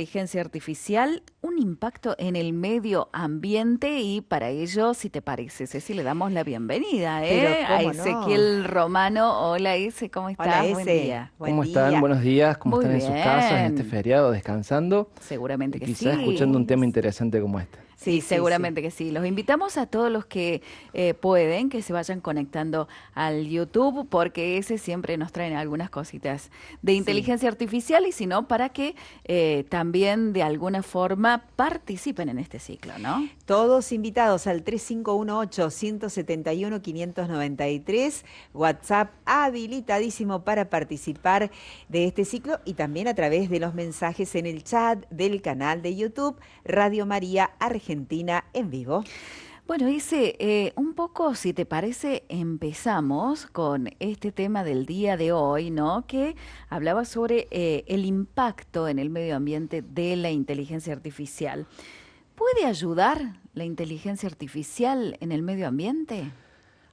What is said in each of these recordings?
Inteligencia artificial, un impacto en el medio ambiente y para ello, si te parece, Ceci, le damos la bienvenida, Pero a cómo no. Ezequiel Romano. Hola, Eze, ¿cómo Hola estás? Buen ese, día. buen ¿Cómo están? día. Buenos días. ¿Cómo Muy están en sus casas en este bien, feriado descansando? seguramente Y que quizás escuchando sí. un tema interesante como este. Y Sí, sí, sí. seguramente que sí. Los invitamos a todos los que pueden, que se vayan conectando al YouTube, porque ese siempre nos traen algunas cositas de Sí. inteligencia artificial y si no, para que también de alguna forma participen en este ciclo, ¿no? Todos invitados al 3518-171-593. WhatsApp habilitadísimo para participar de este ciclo y también a través de los mensajes en el chat del canal de YouTube Radio María Argentina en vivo. Bueno, Ise, un poco, si te parece, empezamos con este tema del día de hoy, ¿no? Que hablaba sobre el impacto en el medio ambiente de la inteligencia artificial. ¿Puede ayudar la inteligencia artificial en el medio ambiente?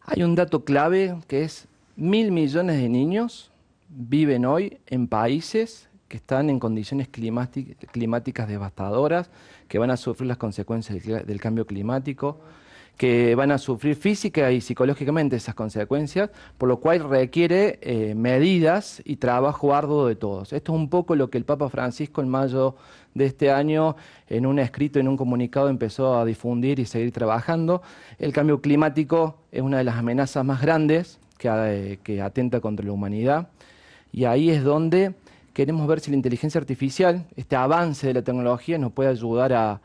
Hay un dato clave que es 1.000 millones de niños viven hoy en países que están en condiciones climáticas devastadoras, que van a sufrir las consecuencias del cambio climático, que van a sufrir física y psicológicamente esas consecuencias, por lo cual requiere medidas y trabajo arduo de todos. Esto es un poco lo que el Papa Francisco en mayo de este año, en un escrito, en un comunicado, empezó a difundir y seguir trabajando. El cambio climático es una de las amenazas más grandes que atenta contra la humanidad, y ahí es donde queremos ver si la inteligencia artificial, este avance de la tecnología, nos puede ayudar a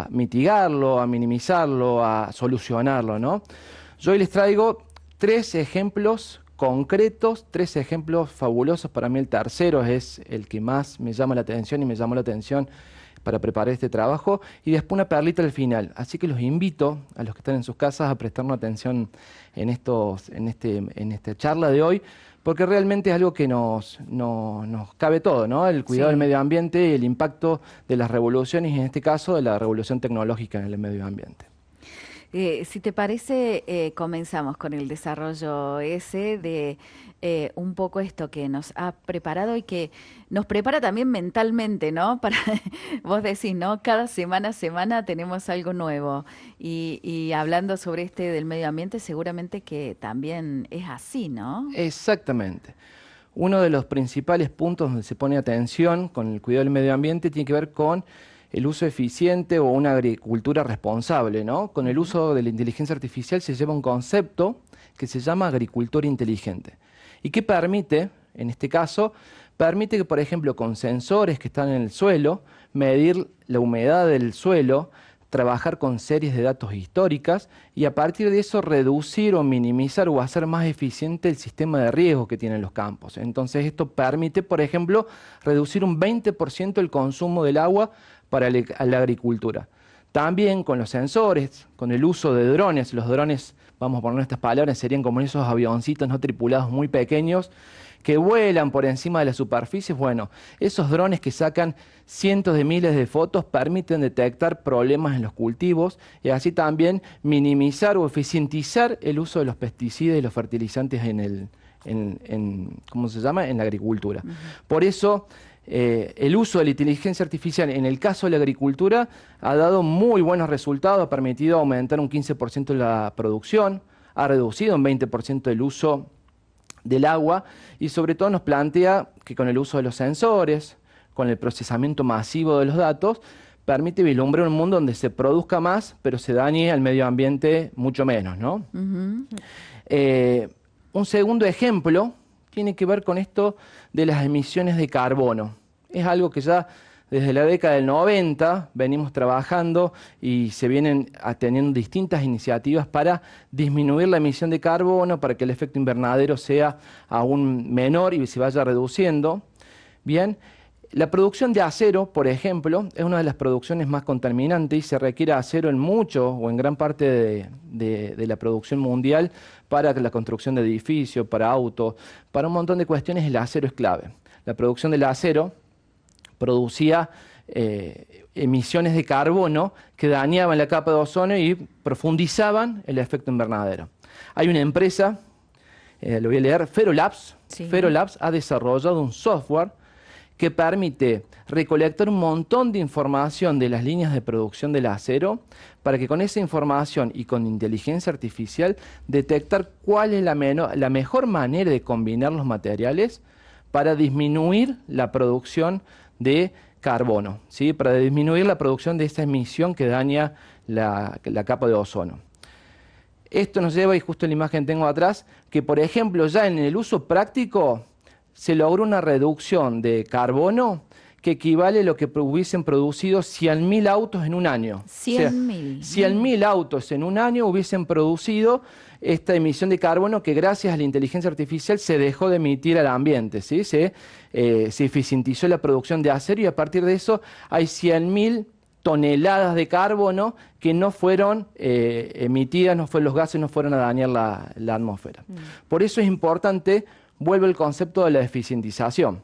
mitigarlo, a minimizarlo, a solucionarlo, ¿no? Yo hoy les traigo 3 ejemplos concretos, 3 ejemplos fabulosos. Para mí el tercero es el que más me llama la atención y me llamó la atención para preparar este trabajo, y después una perlita al final. Así que los invito a los que están en sus casas a prestarnos atención en esta charla de hoy, porque realmente es algo que nos cabe todo, ¿no? El cuidado del Sí. medio ambiente y el impacto de las revoluciones, y en este caso de la revolución tecnológica en el medio ambiente. Si te parece, comenzamos con el desarrollo ese de un poco esto que nos ha preparado y que nos prepara también mentalmente, ¿no? Para, vos decís, ¿no? Cada semana a semana tenemos algo nuevo. Y hablando sobre este del medio ambiente, seguramente que también es así, ¿no? Exactamente. Uno de los principales puntos donde se pone atención con el cuidado del medio ambiente tiene que ver con el uso eficiente o una agricultura responsable, ¿no? Con el Ujú. uso de la inteligencia artificial se lleva un concepto que se llama agricultura inteligente y que permite, en este caso, permite que, por ejemplo, con sensores que están en el suelo, medir la humedad del suelo, trabajar con series de datos históricas y a partir de eso reducir o minimizar o hacer más eficiente el sistema de riego que tienen los campos. Entonces esto permite, por ejemplo, reducir un 20% el consumo del agua para la agricultura. También con los sensores, con el uso de drones. Los drones, vamos a poner estas palabras, serían como esos avioncitos no tripulados muy pequeños que vuelan por encima de las superficies. Bueno, esos drones que sacan cientos de miles de fotos permiten detectar problemas en los cultivos y así también minimizar o eficientizar el uso de los pesticidas y los fertilizantes ¿cómo se llama? En la agricultura. Ujú. Por eso, el uso de la inteligencia artificial en el caso de la agricultura ha dado muy buenos resultados, ha permitido aumentar un 15% la producción, ha reducido un 20% el uso del agua y sobre todo nos plantea que con el uso de los sensores, con el procesamiento masivo de los datos, permite vislumbrar un mundo donde se produzca más, pero se dañe al medio ambiente mucho menos, ¿no? Ujú. Eh, un segundo ejemplo tiene que ver con esto de las emisiones de carbono. Es algo que ya desde la década del 90 venimos trabajando y se vienen teniendo distintas iniciativas para disminuir la emisión de carbono, para que el efecto invernadero sea aún menor y se vaya reduciendo. Bien, la producción de acero, por ejemplo, es una de las producciones más contaminantes y se requiere acero en mucho o en gran parte de la producción mundial para la construcción de edificios, para autos, para un montón de cuestiones. El acero es clave. La producción del acero producía emisiones de carbono que dañaban la capa de ozono y profundizaban el efecto invernadero. Hay una empresa, lo voy a leer, Ferrolabs. Sí. Ferrolabs ha desarrollado un software que permite recolectar un montón de información de las líneas de producción del acero para que con esa información y con inteligencia artificial detectar cuál es la mejor manera de combinar los materiales para disminuir la producción de carbono, ¿sí? Para disminuir la producción de esta emisión que daña la capa de ozono. Esto nos lleva, y justo en la imagen tengo atrás, que por ejemplo ya en el uso práctico se logró una reducción de carbono que equivale a lo que hubiesen producido 100.000 autos en un año. 100.000. 100.000 autos en un año hubiesen producido esta emisión de carbono que gracias a la inteligencia artificial se dejó de emitir al ambiente, ¿sí? Se eficientizó la producción de acero y a partir de eso hay 100.000 toneladas de carbono que no fueron emitidas, los gases no fueron a dañar la atmósfera. Por eso es importante, vuelve el concepto de la eficientización.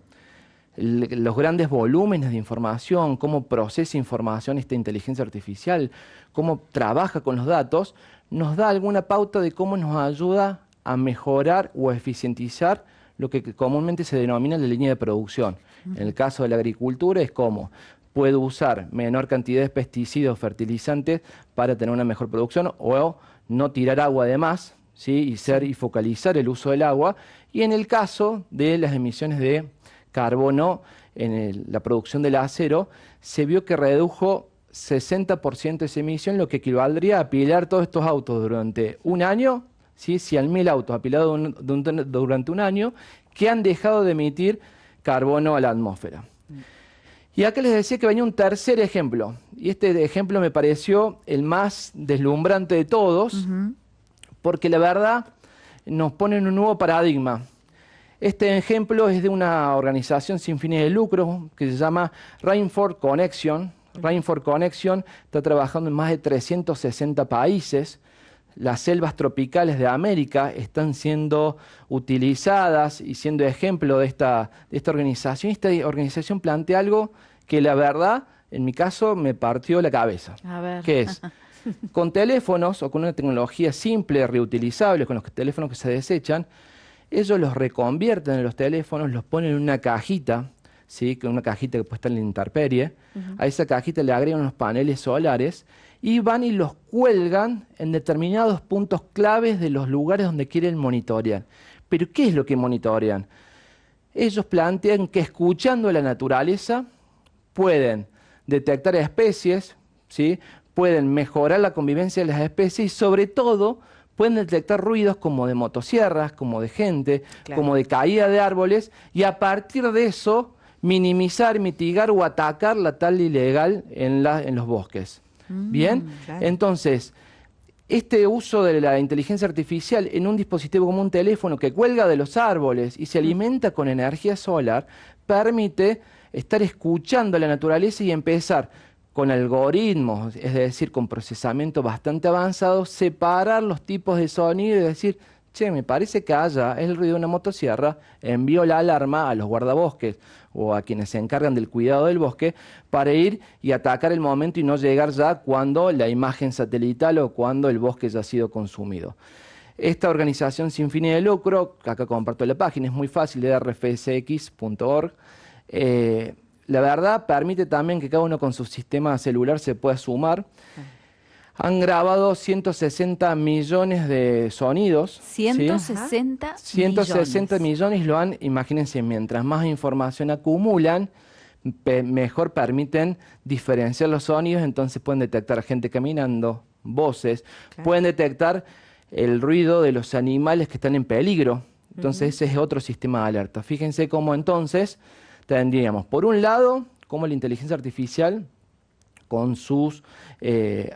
Los grandes volúmenes de información, cómo procesa información esta inteligencia artificial, cómo trabaja con los datos, nos da alguna pauta de cómo nos ayuda a mejorar o a eficientizar lo que comúnmente se denomina la línea de producción. En el caso de la agricultura es cómo puedo usar menor cantidad de pesticidas o fertilizantes para tener una mejor producción o no tirar agua de más, ¿sí? y focalizar el uso del agua. Y en el caso de las emisiones de carbono en la producción del acero, se vio que redujo 60% esa emisión, lo que equivaldría a apilar todos estos autos durante un año, ¿sí? 100.000 autos apilados durante un año, que han dejado de emitir carbono a la atmósfera. Y acá les decía que venía un tercer ejemplo, y este ejemplo me pareció el más deslumbrante de todos, porque la verdad nos pone en un nuevo paradigma. Este ejemplo es de una organización sin fines de lucro que se llama Rainforest Connection. Rainforest Connection está trabajando en más de 360 países. Las selvas tropicales de América están siendo utilizadas y siendo ejemplo de esta organización. Esta organización plantea algo que la verdad, en mi caso, me partió la cabeza. A ver. ¿Qué es? Con teléfonos o con una tecnología simple, reutilizable, con los teléfonos que se desechan, ellos los reconvierten en los teléfonos, los ponen en una cajita, ¿sí? Que una cajita que puede estar en la intemperie. A esa cajita le agregan unos paneles solares y van y los cuelgan en determinados puntos claves de los lugares donde quieren monitorear. ¿Pero qué es lo que monitorean? Ellos plantean que escuchando a la naturaleza pueden detectar especies, ¿sí? Pueden mejorar la convivencia de las especies y sobre todo pueden detectar ruidos como de motosierras, como de gente, Claro. como de caída de árboles y a partir de eso minimizar, mitigar o atacar la tala ilegal en los bosques. ¿Bien? Claro. Entonces, este uso de la inteligencia artificial en un dispositivo como un teléfono que cuelga de los árboles y se alimenta con energía solar, permite estar escuchando a la naturaleza y empezar con algoritmos, es decir, con procesamiento bastante avanzado, separar los tipos de sonido y decir, che, me parece que haya el ruido de una motosierra, envío la alarma a los guardabosques o a quienes se encargan del cuidado del bosque para ir y atacar el momento y no llegar ya cuando la imagen satelital o cuando el bosque ya ha sido consumido. Esta organización sin fines de lucro, acá comparto la página, es muy fácil, de rfsx.org. La verdad permite también que cada uno con su sistema celular se pueda sumar. Han grabado 160 millones de sonidos. 160 ¿sí? 160 millones lo han, imagínense, mientras más información acumulan, mejor permiten diferenciar los sonidos, entonces pueden detectar gente caminando, voces, pueden detectar el ruido de los animales que están en peligro. Entonces ese es otro sistema de alerta. Fíjense cómo entonces tendríamos, por un lado, cómo la inteligencia artificial con sus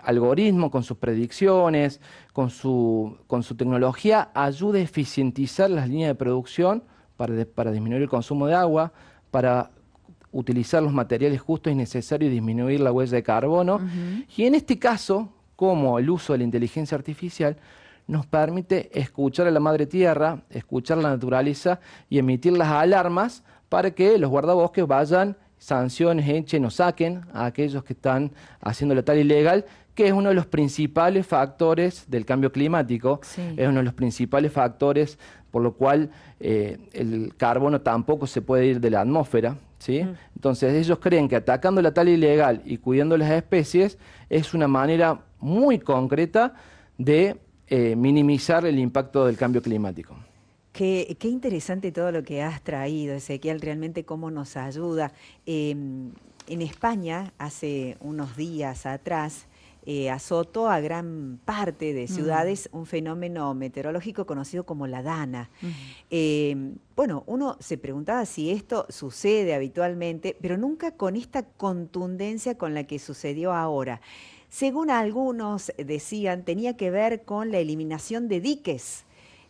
algoritmos, con sus predicciones, con su tecnología, ayuda a eficientizar las líneas de producción para disminuir el consumo de agua, para utilizar los materiales justos y necesarios y disminuir la huella de carbono. Y en este caso, como el uso de la inteligencia artificial nos permite escuchar a la madre tierra, escuchar a la naturaleza y emitir las alarmas para que los guardabosques vayan, sanciones, echen o saquen a aquellos que están haciendo la tala ilegal, que es uno de los principales factores del cambio climático, es uno de los principales factores por lo cual el carbono tampoco se puede ir de la atmósfera, ¿sí? Entonces ellos creen que atacando la tala ilegal y cuidando las especies es una manera muy concreta de minimizar el impacto del cambio climático. Qué interesante todo lo que has traído, Ezequiel, realmente cómo nos ayuda. En España, hace unos días atrás, azotó a gran parte de ciudades un fenómeno meteorológico conocido como la Dana. Bueno, uno se preguntaba si esto sucede habitualmente, pero nunca con esta contundencia con la que sucedió ahora. Según algunos decían, tenía que ver con la eliminación de diques,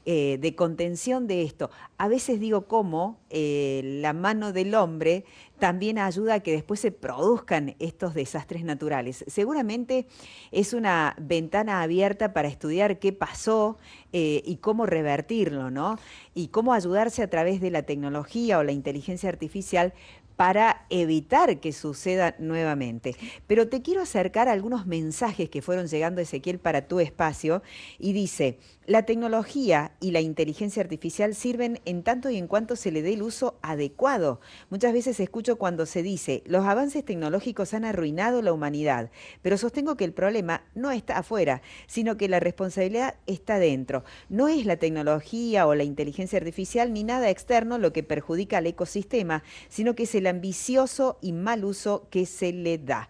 de contención de esto. A veces digo cómo la mano del hombre también ayuda a que después se produzcan estos desastres naturales. Seguramente es una ventana abierta para estudiar qué pasó y cómo revertirlo, ¿no? Y cómo ayudarse a través de la tecnología o la inteligencia artificial para evitar que suceda nuevamente. Pero te quiero acercar a algunos mensajes que fueron llegando, Ezequiel, para tu espacio, y dice: la tecnología y la inteligencia artificial sirven en tanto y en cuanto se le dé el uso adecuado. Muchas veces escucho cuando se dice: los avances tecnológicos han arruinado la humanidad, pero sostengo que el problema no está afuera, sino que la responsabilidad está dentro. No es la tecnología o la inteligencia artificial ni nada externo lo que perjudica al ecosistema, sino que es el ambicioso y mal uso que se le da.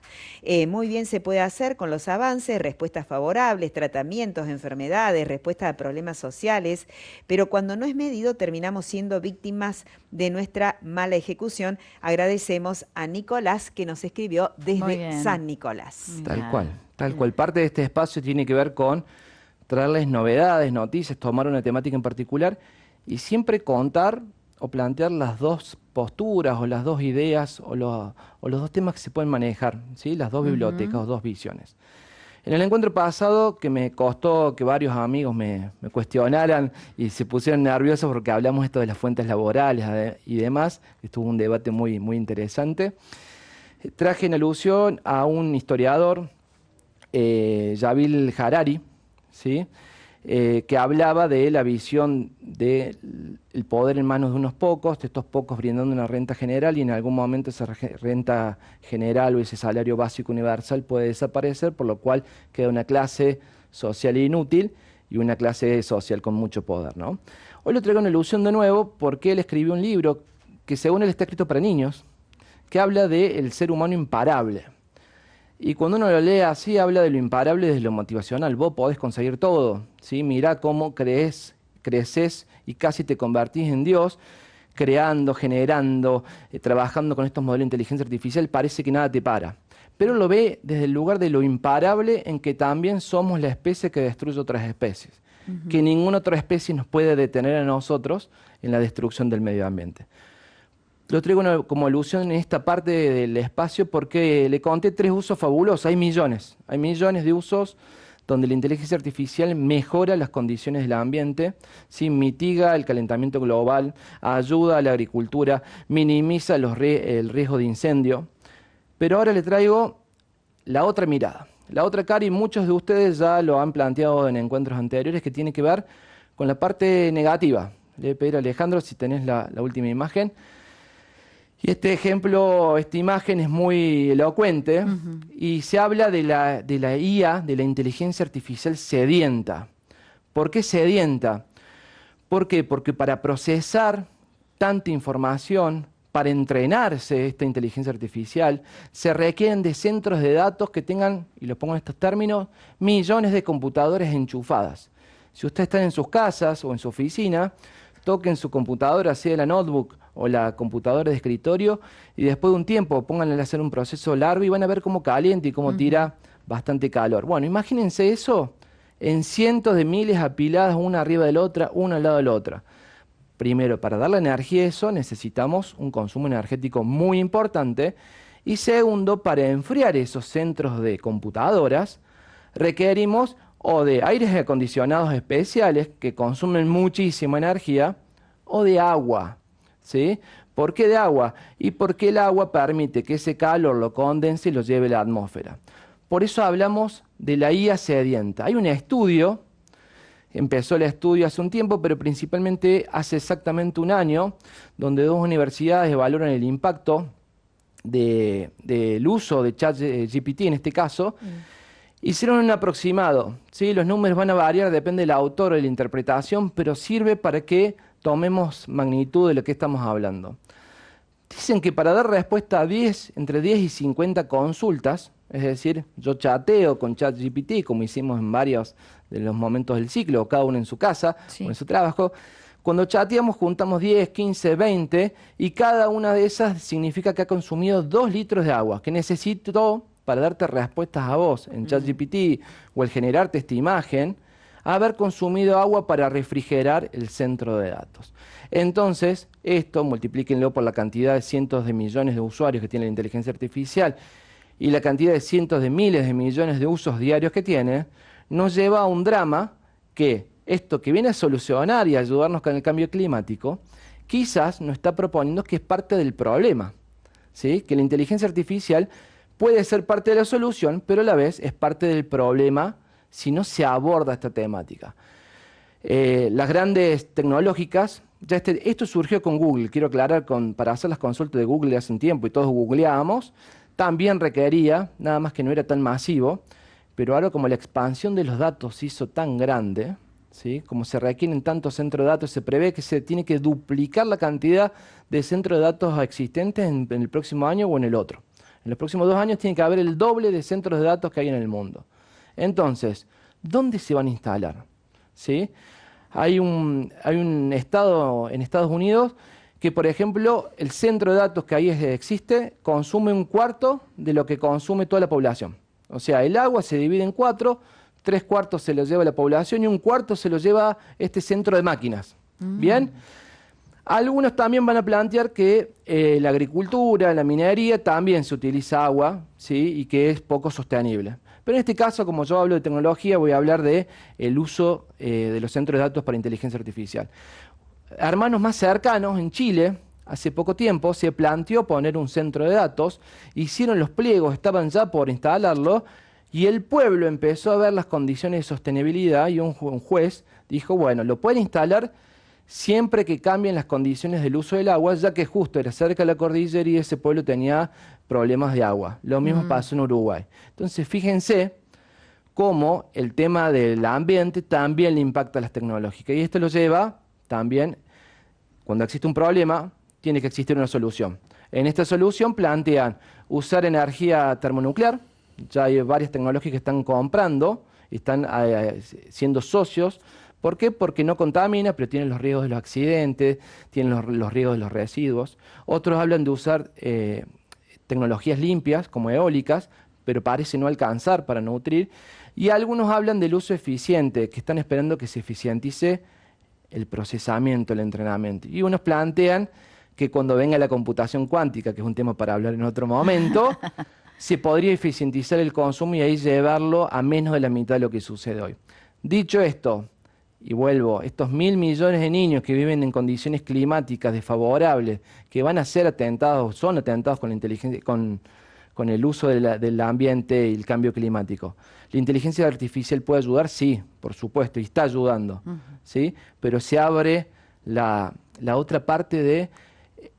Muy bien se puede hacer con los avances, respuestas favorables, tratamientos, enfermedades, respuestas a problemas sociales, pero cuando no es medido terminamos siendo víctimas de nuestra mala ejecución. Agradecemos a Nicolás, que nos escribió desde San Nicolás. Tal cual, tal cual. Parte de este espacio tiene que ver con traerles novedades, noticias, tomar una temática en particular y siempre contar o plantear las dos posturas o las dos ideas o los dos temas que se pueden manejar, ¿sí? Las dos bibliotecas o dos visiones. En el encuentro pasado, que me costó que varios amigos me cuestionaran y se pusieron nerviosos porque hablamos esto de las fuentes laborales y demás, estuvo un debate muy, muy interesante, traje en alusión a un historiador, Yuval Harari, ¿sí? Que hablaba de la visión del poder en manos de unos pocos, de estos pocos brindando una renta general, y en algún momento esa renta general o ese salario básico universal puede desaparecer, por lo cual queda una clase social inútil y una clase social con mucho poder, ¿no? Hoy lo traigo en alusión de nuevo porque él escribió un libro que, según él, está escrito para niños, que habla del ser humano imparable. Y cuando uno lo lee así, habla de lo imparable desde lo motivacional. Vos podés conseguir todo, ¿sí? Mirá cómo creces y casi te convertís en Dios, creando, generando, trabajando con estos modelos de inteligencia artificial, parece que nada te para. Pero lo ve desde el lugar de lo imparable, en que también somos la especie que destruye otras especies. Que ninguna otra especie nos puede detener a nosotros en la destrucción del medio ambiente. Lo traigo como alusión en esta parte del espacio porque le conté 3 usos fabulosos. Hay millones de usos donde la inteligencia artificial mejora las condiciones del ambiente, ¿sí? Mitiga el calentamiento global, ayuda a la agricultura, minimiza el riesgo de incendio. Pero ahora le traigo la otra mirada, la otra cara, y muchos de ustedes ya lo han planteado en encuentros anteriores, que tiene que ver con la parte negativa. Le voy a pedir a Alejandro si tenés la última imagen. Y este ejemplo, esta imagen es muy elocuente y se habla de la IA, de la inteligencia artificial sedienta. ¿Por qué sedienta? ¿Por qué? Porque para procesar tanta información, para entrenarse esta inteligencia artificial, se requieren de centros de datos que tengan, y lo pongo en estos términos, millones de computadoras enchufadas. Si ustedes están en sus casas o en su oficina, toquen su computadora, sea la notebook o la computadora de escritorio, y después de un tiempo pónganle a hacer un proceso largo y van a ver cómo calienta y cómo tira bastante calor. Bueno, imagínense eso en cientos de miles apiladas una arriba de la otra, una al lado de la otra. Primero, para darle energía a eso necesitamos un consumo energético muy importante, y segundo, para enfriar esos centros de computadoras requerimos o de aires acondicionados especiales que consumen muchísima energía, o de agua, ¿sí? ¿Por qué de agua? Y porque el agua permite que ese calor lo condense y lo lleve a la atmósfera. Por eso hablamos de la IA sedienta. Hay un estudio empezó el estudio hace un tiempo, pero principalmente hace exactamente un año, donde 2 universidades evaluaron el impacto del uso de ChatGPT en este caso. Hicieron un aproximado, ¿sí? Los números van a variar, depende del autor o de la interpretación, pero sirve para que tomemos magnitud de lo que estamos hablando. Dicen que para dar respuesta a entre 10 y 50 consultas, es decir, yo chateo con ChatGPT, como hicimos en varios de los momentos del ciclo, cada uno en su casa o en su trabajo. Cuando chateamos juntamos 10, 15, 20 y cada una de esas significa que ha consumido 2 litros de agua, que necesito para darte respuestas a vos en ChatGPT o el generarte esta imagen, haber consumido agua para refrigerar el centro de datos. Entonces, esto multiplíquenlo por la cantidad de cientos de millones de usuarios que tiene la inteligencia artificial y la cantidad de cientos de miles de millones de usos diarios que tiene, nos lleva a un drama que esto que viene a solucionar y a ayudarnos con el cambio climático, quizás nos está proponiendo que es parte del problema, ¿sí? Que la inteligencia artificial puede ser parte de la solución, pero a la vez es parte del problema si no se aborda esta temática. Las grandes tecnológicas, esto surgió con Google, quiero aclarar, para hacer las consultas de Google de hace un tiempo y todos googleábamos, también requería, nada más que no era tan masivo, pero ahora como la expansión de los datos se hizo tan grande, ¿sí? Como se requieren tantos centros de datos, se prevé que se tiene que duplicar la cantidad de centros de datos existentes en el próximo año o en el otro. En los próximos 2 años tiene que haber el doble de centros de datos que hay en el mundo. Entonces, ¿dónde se van a instalar? ¿Sí? Hay un estado en Estados Unidos que, por ejemplo, el centro de datos que ahí existe consume 1/4 de lo que consume toda la población. O sea, el agua se divide en 4, 3/4 se lo lleva la población y 1/4 se lo lleva este centro de máquinas. ¿Bien? Algunos también van a plantear que la agricultura, la minería, también se utiliza agua, ¿sí? Y que es poco sostenible. Pero en este caso, como yo hablo de tecnología, voy a hablar de el uso de los centros de datos para inteligencia artificial. Hermanos más cercanos, en Chile, hace poco tiempo, se planteó poner un centro de datos, hicieron los pliegos, estaban ya por instalarlo, y el pueblo empezó a ver las condiciones de sostenibilidad y un juez dijo, bueno, lo pueden instalar siempre que cambien las condiciones del uso del agua, ya que justo era cerca de la cordillera y ese pueblo tenía problemas de agua. Lo mismo pasó en Uruguay. Entonces, fíjense cómo el tema del ambiente también le impacta a las tecnológicas. Y esto lo lleva también, cuando existe un problema, tiene que existir una solución. En esta solución plantean usar energía termonuclear. Ya hay varias tecnológicas que están comprando y están siendo socios. ¿Por qué? Porque no contamina, pero tiene los riesgos de los accidentes, tiene los riesgos de los residuos. Otros hablan de usar tecnologías limpias, como eólicas, pero parece no alcanzar para nutrir. Y algunos hablan del uso eficiente, que están esperando que se eficientice el procesamiento, el entrenamiento. Y unos plantean que cuando venga la computación cuántica, que es un tema para hablar en otro momento, se podría eficientizar el consumo y ahí llevarlo a menos de la mitad de lo que sucede hoy. Dicho esto, y vuelvo, estos 1.000 millones de niños que viven en condiciones climáticas desfavorables, que van a ser atentados, son atentados con la inteligencia, con el uso del ambiente y el cambio climático. ¿La inteligencia artificial puede ayudar? Sí, por supuesto, y está ayudando, ¿sí? Pero se abre la otra parte de,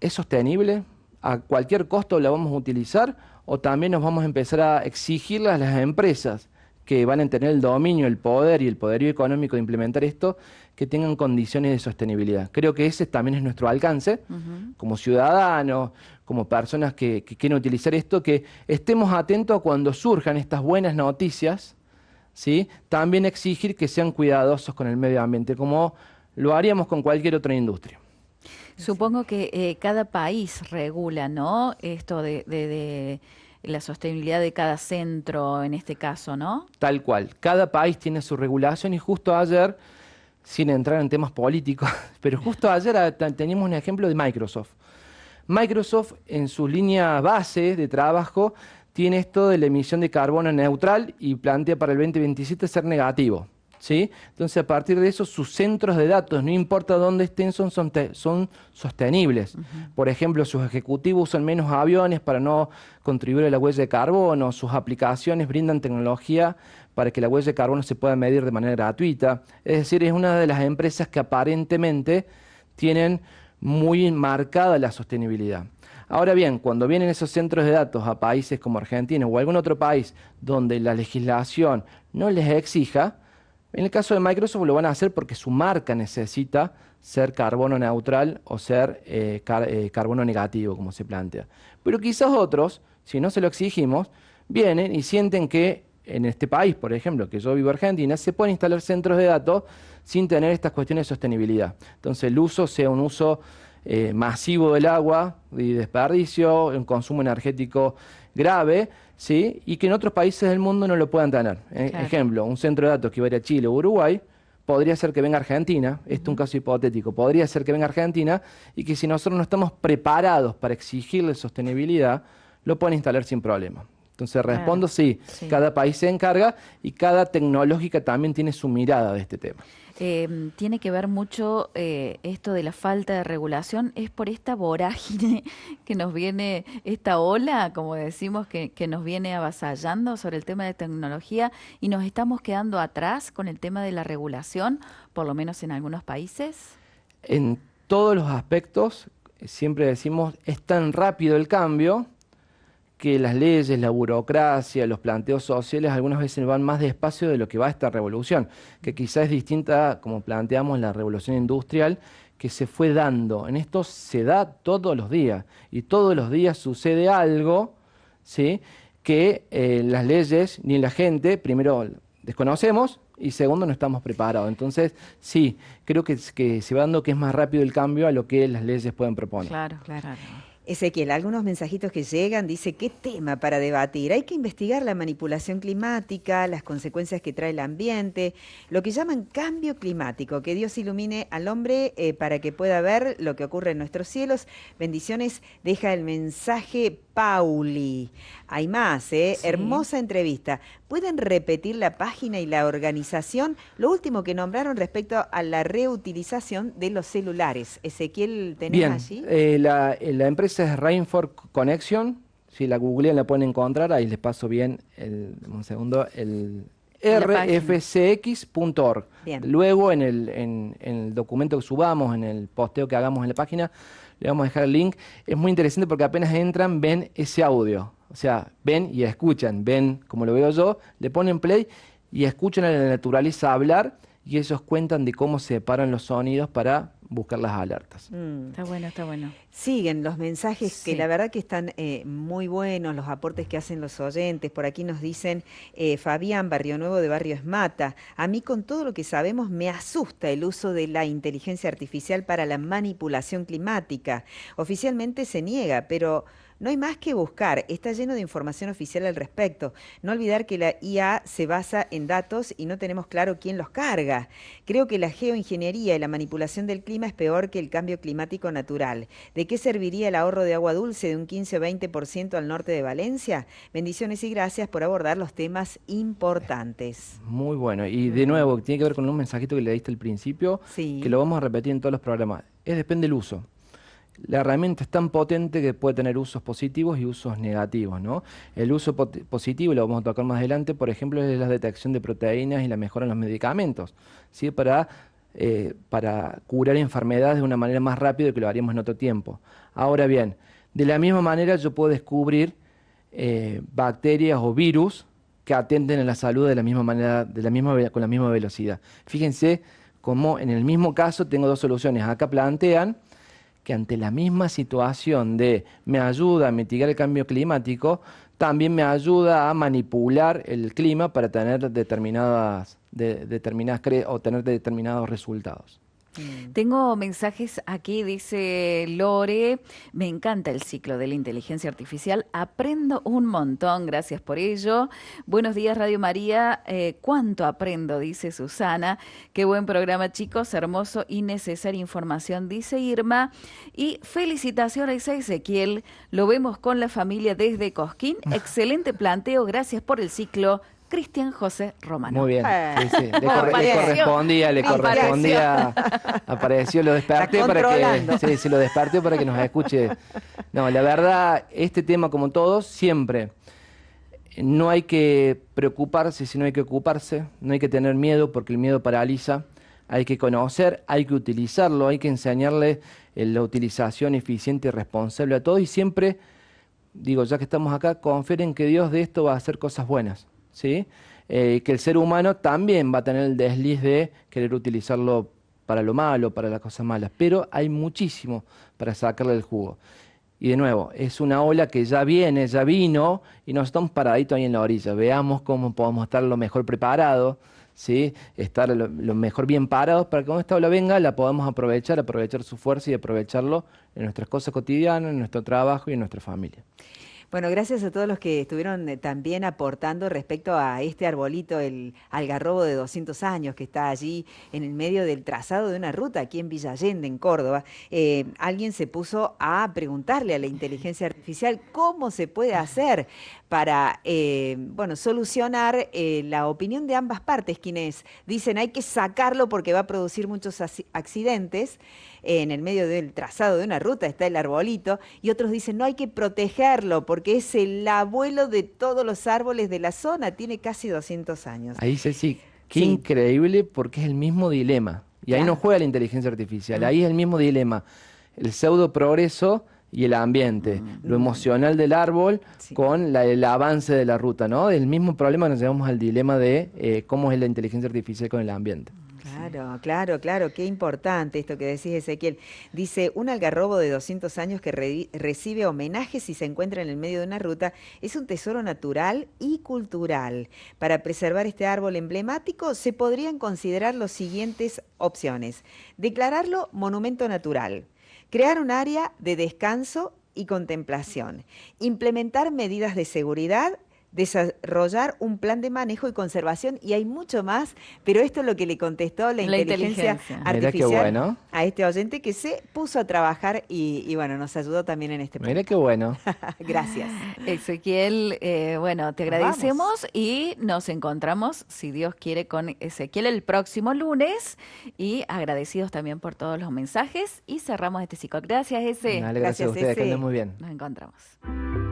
¿es sostenible? ¿A cualquier costo la vamos a utilizar? ¿O también nos vamos a empezar a exigirle a las empresas que van a tener el dominio, el poder y el poderío económico de implementar esto, que tengan condiciones de sostenibilidad? Creo que ese también es nuestro alcance, como ciudadanos, como personas que quieren utilizar esto, que estemos atentos a cuando surjan estas buenas noticias, ¿sí? También exigir que sean cuidadosos con el medio ambiente, como lo haríamos con cualquier otra industria. Supongo que cada país regula, ¿no? Esto de la sostenibilidad de cada centro en este caso, ¿no? Tal cual. Cada país tiene su regulación y justo ayer, sin entrar en temas políticos, pero justo ayer teníamos un ejemplo de Microsoft. Microsoft en su línea base de trabajo tiene esto de la emisión de carbono neutral y plantea para el 2027 ser negativo, ¿sí? Entonces, a partir de eso, sus centros de datos, no importa dónde estén, son sostenibles. Por ejemplo, sus ejecutivos usan menos aviones para no contribuir a la huella de carbono, sus aplicaciones brindan tecnología para que la huella de carbono se pueda medir de manera gratuita. Es decir, es una de las empresas que aparentemente tienen muy marcada la sostenibilidad. Ahora bien, cuando vienen esos centros de datos a países como Argentina o algún otro país donde la legislación no les exija, en el caso de Microsoft lo van a hacer porque su marca necesita ser carbono neutral o ser carbono negativo, como se plantea. Pero quizás otros, si no se lo exigimos, vienen y sienten que en este país, por ejemplo, que yo vivo en Argentina, se pueden instalar centros de datos sin tener estas cuestiones de sostenibilidad. Entonces el uso sea un uso masivo del agua y desperdicio, un consumo energético grave, ¿sí? Y que en otros países del mundo no lo puedan tener. Claro. Ejemplo, un centro de datos que va a ir a Chile o Uruguay, podría ser que venga a Argentina, esto es un caso hipotético, podría ser que venga a Argentina y que si nosotros no estamos preparados para exigirle sostenibilidad, lo pueden instalar sin problema. Entonces respondo sí, cada país se encarga y cada tecnológica también tiene su mirada de este tema. Tiene que ver mucho esto de la falta de regulación, es por esta vorágine que nos viene, esta ola, como decimos, que nos viene avasallando sobre el tema de tecnología y nos estamos quedando atrás con el tema de la regulación, por lo menos en algunos países. En todos los aspectos, siempre decimos, es tan rápido el cambio que las leyes, la burocracia, los planteos sociales algunas veces van más despacio de lo que va esta revolución, que quizás es distinta, como planteamos, la revolución industrial, que se fue dando. En esto se da todos los días, y todos los días sucede algo, ¿sí?, que las leyes ni la gente, primero, desconocemos, y segundo, no estamos preparados. Entonces, sí, creo que se va dando que es más rápido el cambio a lo que las leyes pueden proponer. Claro, claro. Ezequiel, algunos mensajitos que llegan, dice, ¿qué tema para debatir? Hay que investigar la manipulación climática, las consecuencias que trae el ambiente, lo que llaman cambio climático, que Dios ilumine al hombre para que pueda ver lo que ocurre en nuestros cielos. Bendiciones, deja el mensaje Pauli. Hay más, Sí. Hermosa entrevista. ¿Pueden repetir la página y la organización? Lo último que nombraron respecto a la reutilización de los celulares. Ezequiel, ¿tenés Bien, allí? la empresa es Rainforest Connection, si la googlean la pueden encontrar, ahí les paso bien, un segundo, el rfcx.org. Luego en el documento que subamos, en el posteo que hagamos en la página, le vamos a dejar el link. Es muy interesante porque apenas entran, ven ese audio. O sea, ven y escuchan, ven como lo veo yo, le ponen play y escuchan a la naturaleza hablar y ellos cuentan de cómo se separan los sonidos para buscar las alertas. Está bueno, está bueno. Siguen los mensajes Sí. que la verdad que están muy buenos, los aportes que hacen los oyentes. Por aquí nos dicen Fabián, Barrio Nuevo de Barrio Esmata. A mí con todo lo que sabemos me asusta el uso de la inteligencia artificial para la manipulación climática. Oficialmente se niega, pero no hay más que buscar, está lleno de información oficial al respecto. No olvidar que la IA se basa en datos y no tenemos claro quién los carga. Creo que la geoingeniería y la manipulación del clima es peor que el cambio climático natural. ¿De qué serviría el ahorro de agua dulce de un 15 o 20% al norte de Valencia? Bendiciones y gracias por abordar los temas importantes. Muy bueno. Y de nuevo, tiene que ver con un mensajito que le diste al principio, Sí. que lo vamos a repetir en todos los programas. Depende del uso. La herramienta es tan potente que puede tener usos positivos y usos negativos, ¿no? El uso positivo, y lo vamos a tocar más adelante, por ejemplo, es la detección de proteínas y la mejora en los medicamentos, ¿sí? Para curar enfermedades de una manera más rápida que lo haríamos en otro tiempo. Ahora bien, de la misma manera yo puedo descubrir bacterias o virus que atenten a la salud de la misma manera, con la misma velocidad. Fíjense cómo en el mismo caso tengo dos soluciones. Acá plantean que ante la misma situación de me ayuda a mitigar el cambio climático, también me ayuda a manipular el clima para tener determinados resultados. Tengo mensajes aquí, dice Lore, me encanta el ciclo de la inteligencia artificial, aprendo un montón, gracias por ello. Buenos días Radio María, cuánto aprendo, dice Susana, qué buen programa chicos, hermoso y necesaria información, dice Irma, y felicitaciones a Ezequiel, lo vemos con la familia desde Cosquín, excelente planteo, gracias por el ciclo. Cristian José Romano. Muy bien. Sí, sí. Le Apareció. correspondía. Apareció, lo desperté Está para controlando. que. Sí, lo desperté para que nos escuche. No, la verdad, este tema, como todos, siempre. No hay que preocuparse, sino hay que ocuparse. No hay que tener miedo, porque el miedo paraliza. Hay que conocer, hay que utilizarlo, hay que enseñarle la utilización eficiente y responsable a todos. Y siempre, digo, ya que estamos acá, confiar en que Dios de esto va a hacer cosas buenas, ¿sí? Que el ser humano también va a tener el desliz de querer utilizarlo para lo malo, para las cosas malas. Pero hay muchísimo para sacarle el jugo. Y de nuevo, es una ola que ya viene, ya vino, y nos estamos paraditos ahí en la orilla. Veamos cómo podemos estar lo mejor preparados, ¿sí? Estar lo mejor bien parados para que cuando esta ola venga la podamos aprovechar su fuerza y aprovecharlo en nuestras cosas cotidianas, en nuestro trabajo y en nuestra familia. Bueno, gracias a todos los que estuvieron también aportando respecto a este arbolito, el algarrobo de 200 años que está allí en el medio del trazado de una ruta aquí en Villa Allende, en Córdoba. Alguien se puso a preguntarle a la inteligencia artificial cómo se puede hacer para solucionar la opinión de ambas partes, quienes dicen hay que sacarlo porque va a producir muchos accidentes. En el medio del trazado de una ruta está el arbolito, y otros dicen no, hay que protegerlo porque es el abuelo de todos los árboles de la zona, tiene casi 200 años. Ahí, Ceci, qué Sí. increíble, porque es el mismo dilema. Y ahí Claro. no juega la inteligencia artificial, ahí es el mismo dilema. El pseudo progreso y el ambiente, lo emocional del árbol Sí. con el avance de la ruta, ¿no? El mismo problema nos llevamos al dilema de cómo es la inteligencia artificial con el ambiente. Claro, qué importante esto que decís, Ezequiel. Dice, un algarrobo de 200 años que recibe homenajes y se encuentra en el medio de una ruta es un tesoro natural y cultural. Para preservar este árbol emblemático se podrían considerar las siguientes opciones. Declararlo monumento natural, crear un área de descanso y contemplación, implementar medidas de seguridad, desarrollar un plan de manejo y conservación, y hay mucho más, pero esto es lo que le contestó la inteligencia inteligencia. Mira qué artificial bueno. a este oyente que se puso a trabajar y bueno, nos ayudó también en este punto. Mira qué bueno. Gracias. Ezequiel, bueno, te Nos agradecemos y nos encontramos, si Dios quiere, con Ezequiel el próximo lunes, y agradecidos también por todos los mensajes, y cerramos este ciclo. Gracias, Eze. Dale, gracias Gracias, a ustedes, que Eze. anden muy bien. Nos encontramos.